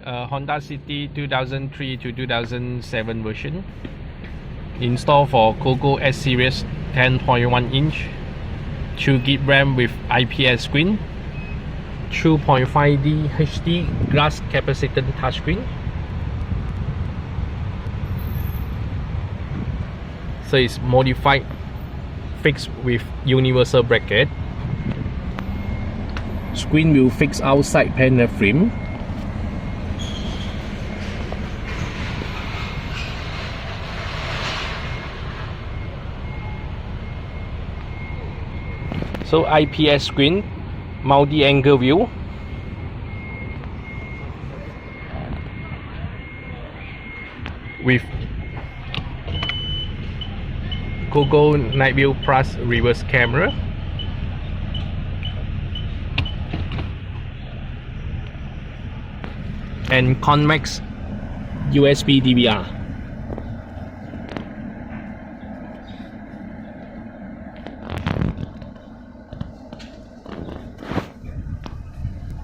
Honda City 2003 to 2007 version. Installed for Cogoo S Series 10.1 inch, 2GB RAM with IPS screen, 2.5D HD glass capacitance touchscreen. So it's modified, fixed with universal bracket. Screen will fix outside panel frame. So IPS screen, multi-angle view. With Cogoo Night View Plus reverse camera. And Convex USB DVR.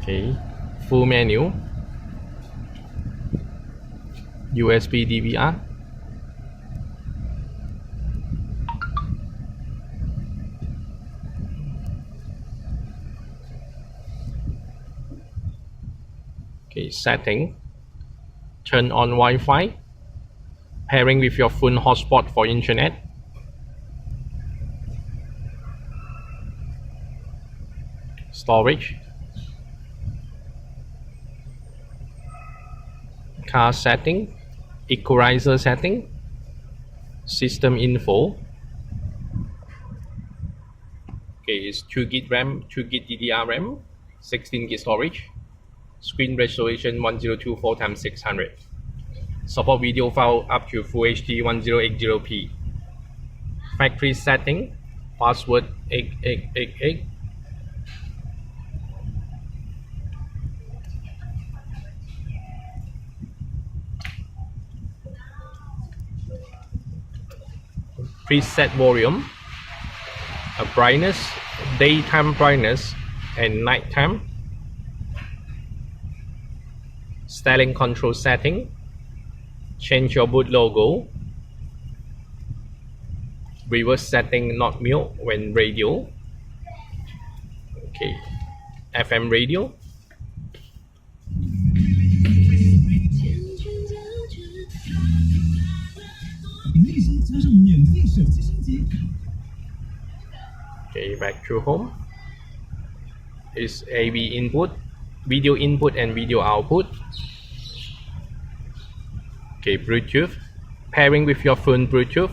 Okay, full menu, USB DVR, okay, setting, turn on Wi-Fi, pairing with your phone hotspot for internet, storage, car setting, equalizer setting, system info. Okay, it's 2GB RAM, 2GB DDR RAM, 16GB storage, screen resolution 1024x600, support video file up to Full HD 1080p, factory setting, password 8888. Preset volume, a brightness, daytime brightness and nighttime, styling control setting, change your boot logo, reverse setting not mute when radio, okay, FM radio, okay, back to home. Is AV input, video input and video output. Okay, Bluetooth, pairing with your phone Bluetooth,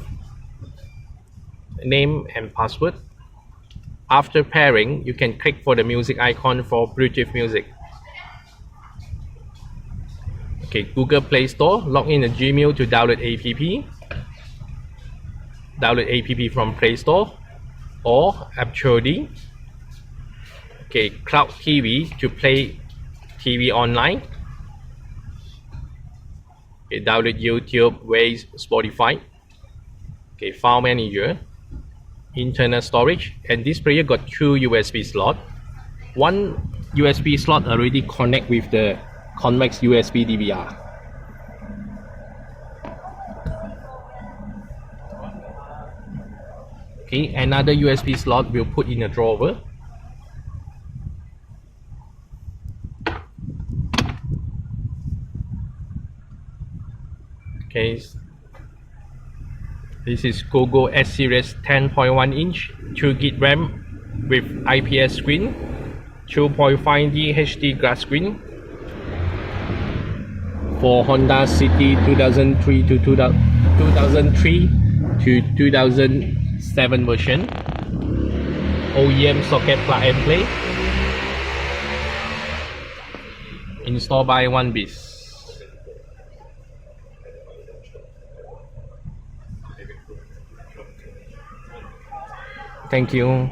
name and password. After pairing, you can click for the music icon for Bluetooth music. Okay, Google Play Store, log in a Gmail to download app. Download app from Play Store or App.D. Okay, Cloud TV to play TV online. Okay, download YouTube, Waze, Spotify. Okay, File Manager, internal storage, and this player got 2 USB slot. One USB slot already connect with the Convex USB DVR. Okay, another USB slot we'll put in a drawer. Okay, this is Cogoo S Series 10.1 inch, 2GB RAM with IPS screen, 2.5D HD glass screen for Honda City 2003 to 2007 version. OEM socket plug and play. Installed by 1BIS. Thank you.